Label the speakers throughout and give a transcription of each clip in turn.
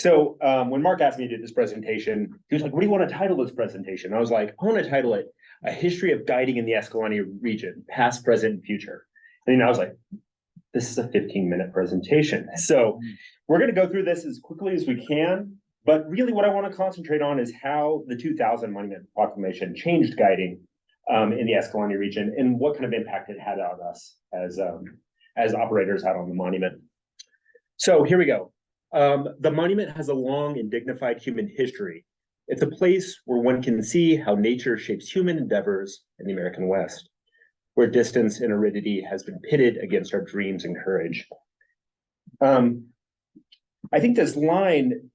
Speaker 1: When Mark asked me to do this presentation, he was like, what do you want to title this presentation? I was like, I want to title it A History of Guiding in the Escalante Region, Past, Present, and Future. And I was like, this is a 15-minute presentation. So we're going to go through this as quickly as we can. But really what I want to concentrate on is how the 2000 Monument Proclamation changed guiding in the Escalante region and what kind of impact it had on us as operators out on the monument. So here we go. The monument has a long and dignified human history. It's a place where one can see how nature shapes human endeavors in the American West, where distance and aridity has been pitted against our dreams and courage. I think this line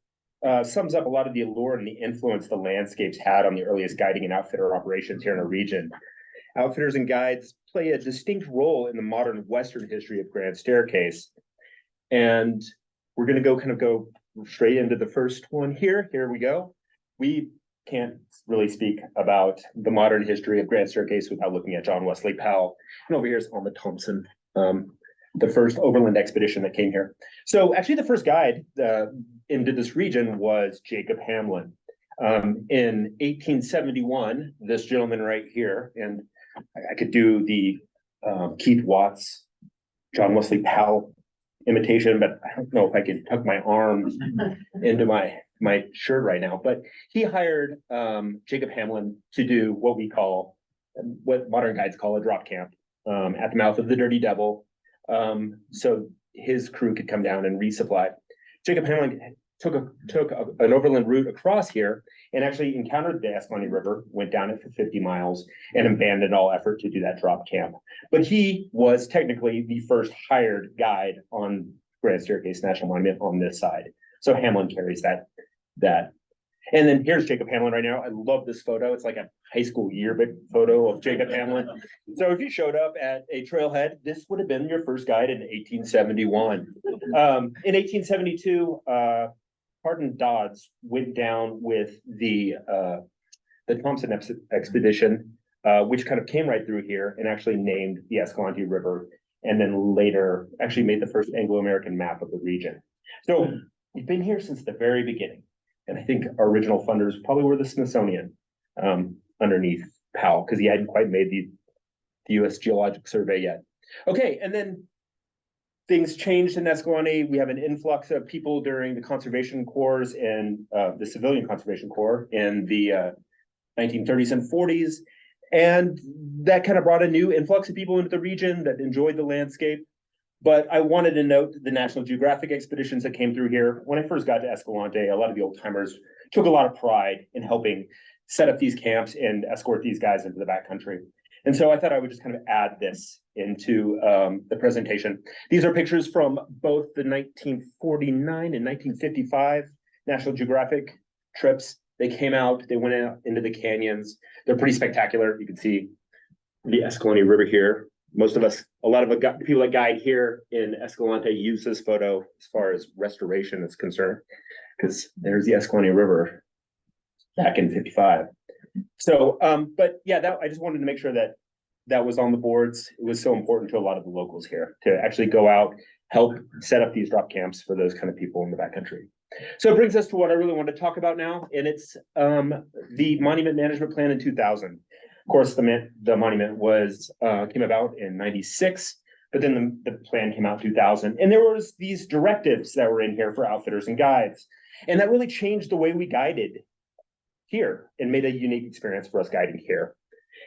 Speaker 1: sums up a lot of the allure and the influence the landscapes had on the earliest guiding and outfitter operations here in our region. Outfitters and guides play a distinct role in the modern Western history of Grand Staircase. And we're going to go straight into the first one here. Here we go. We can't really speak about the modern history of Grand Staircase without looking at John Wesley Powell. And over here is Alma Thompson, the first overland expedition that came here. So actually the first guide into this region was Jacob Hamlin. In 1871, this gentleman right here, and I could do the Keith Watts, John Wesley Powell imitation, but I don't know if I can tuck my arm into my shirt right now. But he hired Jacob Hamlin to do what modern guides call a drop camp at the mouth of the Dirty Devil, so his crew could come down and resupply. Jacob Hamlin took an overland route across here and actually encountered the Escalante River, went down it for 50 miles, and abandoned all effort to do that drop camp. But he was technically the first hired guide on Grand Staircase National Monument on this side. So Hamlin carries that. And then here's Jacob Hamlin right now. I love this photo. It's like a high school yearbook photo of Jacob Hamlin. So if you showed up at a trailhead, this would have been your first guide in 1871. In 1872, Hardin Dodds went down with the Thompson expedition, which kind of came right through here and actually named the Escalante River, and then later actually made the first Anglo-American map of the region. So we've been here since the very beginning. And I think our original funders probably were the Smithsonian underneath Powell, because he hadn't quite made the U.S. Geologic Survey yet. Okay, and then things changed in Escalante. We have an influx of people during the conservation corps and the civilian conservation corps in the 1930s and 40s. And that kind of brought a new influx of people into the region that enjoyed the landscape. But I wanted to note the National Geographic expeditions that came through here. When I first got to Escalante, a lot of the old timers took a lot of pride in helping set up these camps and escort these guys into the backcountry. And so I thought I would just kind of add this into the presentation. These are pictures from both the 1949 and 1955 National Geographic trips. They came out, they went out into the canyons. They're pretty spectacular. You can see the Escalante River here. A lot of people that guide here in Escalante use this photo as far as restoration is concerned, because there's the Escalante River back in 55. So, but yeah, I just wanted to make sure that was on the boards. It was so important to a lot of the locals here to actually go out, help set up these drop camps for those kind of people in the backcountry. So it brings us to what I really want to talk about now, and it's the Monument Management Plan in 2000. Of course, the monument came about in 96, but then the plan came out in 2000. And there was these directives that were in here for outfitters and guides. And that really changed the way we guided here and made a unique experience for us guiding here.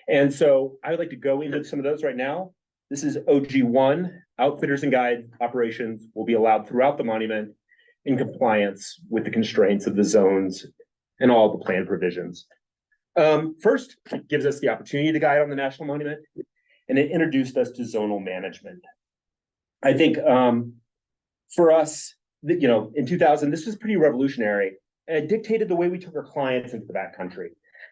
Speaker 1: And so I would like to go into some of those right now. This is OG1. Outfitters and guide operations will be allowed throughout the monument in compliance with the constraints of the zones and all the plan provisions. First, it gives us the opportunity to guide on the National Monument, and it introduced us to zonal management. I think for us, in 2000, this was pretty revolutionary, and it dictated the way we took our clients into the backcountry.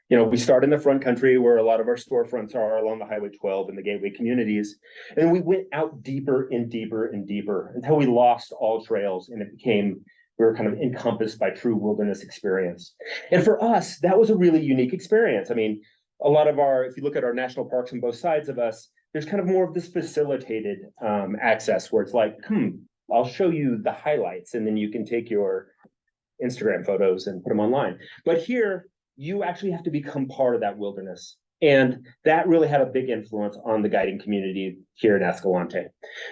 Speaker 1: We start in the front country where a lot of our storefronts are along the Highway 12 and the gateway communities, and we went out deeper and deeper and deeper until we lost all trails, and we were kind of encompassed by true wilderness experience. And for us, that was a really unique experience. I mean, if you look at our national parks on both sides of us, there's kind of more of this facilitated access where it's like, I'll show you the highlights, and then you can take your Instagram photos and put them online. But here, you actually have to become part of that wilderness. And that really had a big influence on the guiding community here in Escalante.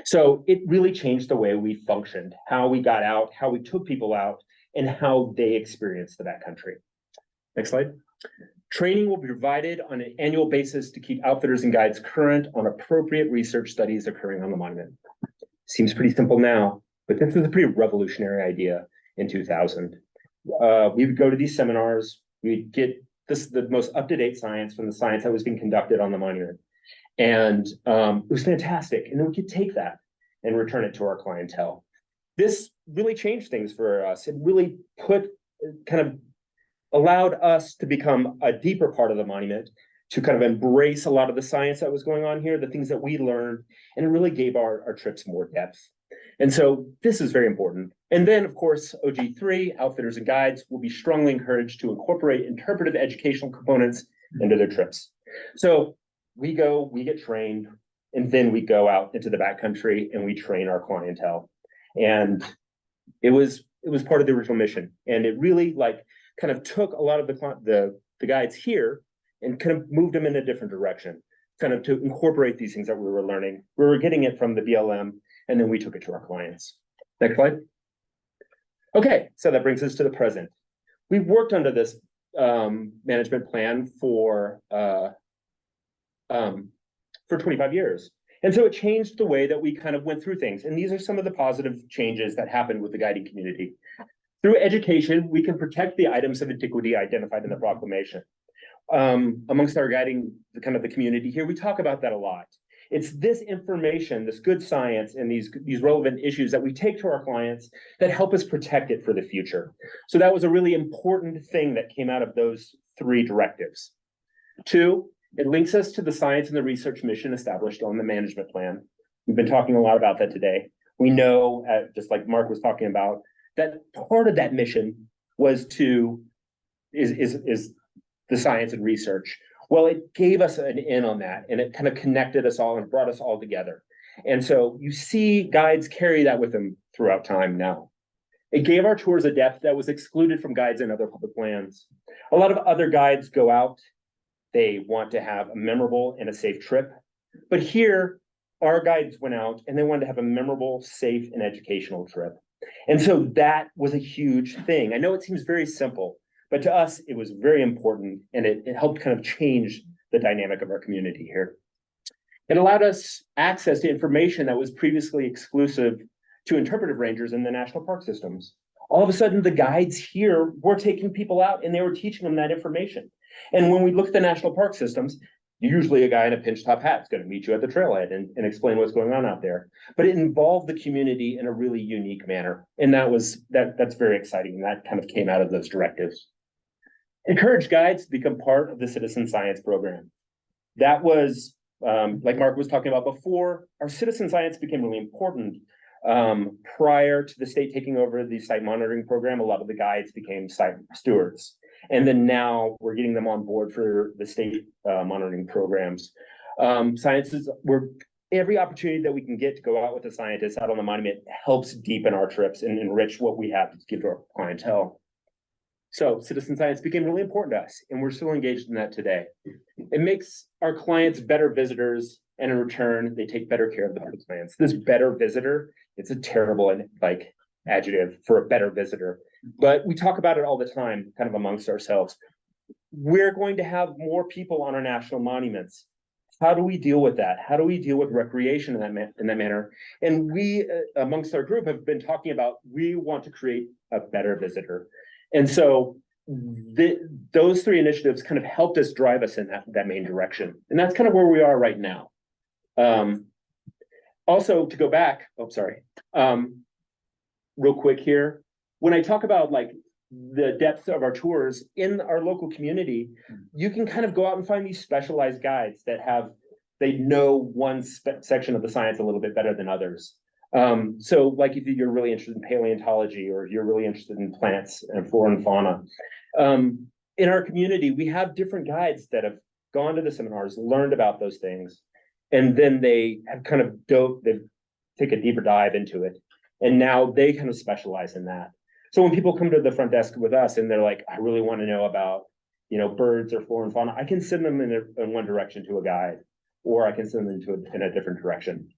Speaker 1: So it really changed the way we functioned, how we got out, how we took people out, and how they experienced the backcountry. Next slide. Training will be provided on an annual basis to keep outfitters and guides current on appropriate research studies occurring on the monument. Seems pretty simple now, but this was a pretty revolutionary idea in 2000. We would go to these seminars, we'd get the most up-to-date science from the science that was being conducted on the monument. And it was fantastic. And then we could take that and return it to our clientele. This really changed things for us. It really allowed us to become a deeper part of the monument, to kind of embrace a lot of the science that was going on here, the things that we learned, and it really gave our trips more depth. And so this is very important. And then, of course, OG3, outfitters and guides, will be strongly encouraged to incorporate interpretive educational components into their trips. So we go, we get trained, and then we go out into the backcountry and we train our clientele. And it was part of the original mission. And it really kind of took a lot of the guides here and kind of moved them in a different direction, kind of to incorporate these things that we were learning. We were getting it from the BLM, and then we took it to our clients. Next slide. Okay, so that brings us to the present. We've worked under this management plan for 25 years. And so it changed the way that we kind of went through things. And these are some of the positive changes that happened with the guiding community. Through education, we can protect the items of antiquity identified in the proclamation. Amongst our guiding, the community here, we talk about that a lot. It's this information, this good science, and these relevant issues that we take to our clients that help us protect it for the future. So that was a really important thing that came out of those 3 directives. 2, it links us to the science and the research mission established on the management plan. We've been talking a lot about that today. We know, just like Mark was talking about, that part of that mission was is the science and research. Well, it gave us an in on that, and it kind of connected us all and brought us all together. And so you see guides carry that with them throughout time now. It gave our tours a depth that was excluded from guides in other public lands. A lot of other guides go out, they want to have a memorable and a safe trip. But here, our guides went out and they wanted to have a memorable, safe, and educational trip. And so that was a huge thing. I know it seems very simple, but to us, it was very important, and it helped kind of change the dynamic of our community here. It allowed us access to information that was previously exclusive to interpretive rangers in the national park systems. All of a sudden, the guides here were taking people out and they were teaching them that information. And when we look at the national park systems, usually a guy in a pinch top hat is going to meet you at the trailhead and explain what's going on out there. But it involved the community in a really unique manner. And that's very exciting. And that kind of came out of those directives. Encourage guides to become part of the citizen science program. That was, like Mark was talking about before, our citizen science became really important. Prior to the state taking over the site monitoring program, a lot of the guides became site stewards. And then now we're getting them on board for the state monitoring programs. Every opportunity that we can get to go out with the scientists out on the monument helps deepen our trips and enrich what we have to give to our clientele. So citizen science became really important to us, and we're still engaged in that today. It makes our clients better visitors, and in return, they take better care of the public lands. This better visitor, it's a terrible adjective for a better visitor, but we talk about it all the time, kind of amongst ourselves. We're going to have more people on our national monuments. How do we deal with that? How do we deal with recreation in that manner? And we, amongst our group, have been talking about, we want to create a better visitor. And so those 3 initiatives kind of helped us drive us in that main direction. And that's kind of where we are right now. Also, to go back, real quick here, when I talk about the depth of our tours in our local community, you can kind of go out and find these specialized guides that they know one section of the science a little bit better than others. So if you're really interested in paleontology, or if you're really interested in plants and flora and fauna, in our community, we have different guides that have gone to the seminars, learned about those things, and then they have kind of take a deeper dive into it. And now they kind of specialize in that. So when people come to the front desk with us and they're like, I really want to know about, birds or flora and fauna, I can send them in one direction to a guide, or I can send them in a different direction.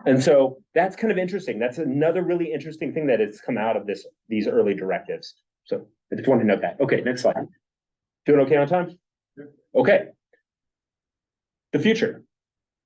Speaker 1: And so that's kind of interesting. That's another really interesting thing that has come out of these early directives. So I just want to note that. Okay, next slide. Doing okay on time? Okay. The future.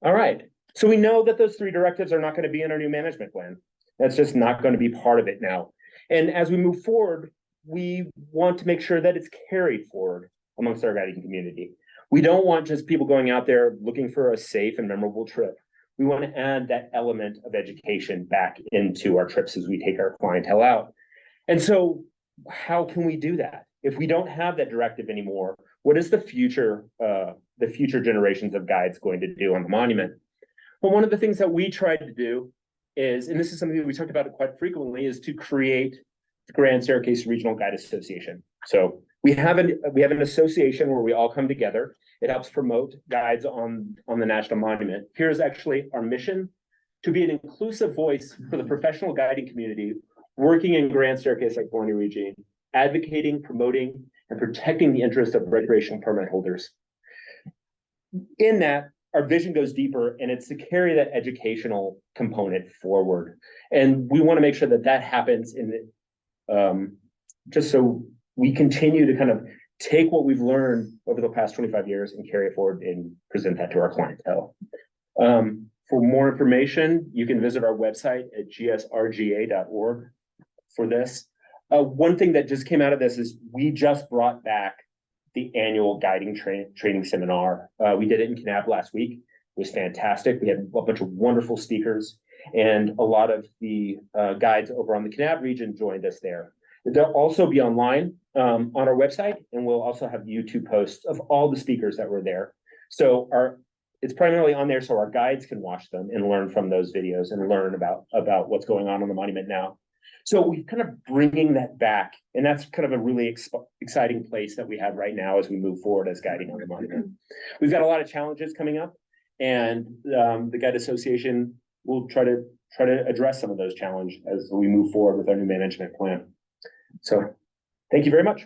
Speaker 1: All right. So we know that those 3 directives are not going to be in our new management plan. That's just not going to be part of it now. And as we move forward, we want to make sure that it's carried forward amongst our guiding community. We don't want just people going out there looking for a safe and memorable trip. We want to add that element of education back into our trips as we take our clientele out. And so how can we do that? If we don't have that directive anymore, what is the future generations of guides going to do on the monument? Well, one of the things that we tried to do is, and this is something that we talked about quite frequently, is to create the Grand Staircase Regional Guide Association. So we have an association where we all come together. It helps promote guides on the National Monument. Here's actually our mission: to be an inclusive voice for the professional guiding community working in Grand Staircase-Escalante region, advocating, promoting, and protecting the interests of recreational permit holders. In that, our vision goes deeper, and it's to carry that educational component forward. And we want to make sure that that happens just so we continue to kind of take what we've learned over the past 25 years and carry it forward and present that to our clientele. For more information, you can visit our website at gsrga.org for this. One thing that just came out of this is we just brought back the annual guiding training seminar. We did it in Kanab last week. It was fantastic. We had a bunch of wonderful speakers, and a lot of the guides over on the Kanab region joined us there. They'll also be online on our website, and we'll also have YouTube posts of all the speakers that were there. So it's primarily on there so our guides can watch them and learn from those videos and learn about what's going on the monument now. So we're kind of bringing that back, and that's kind of a really exciting place that we have right now as we move forward as guiding on the monument. We've got a lot of challenges coming up, and the Guide Association will try to address some of those challenges as we move forward with our new management plan. So thank you very much.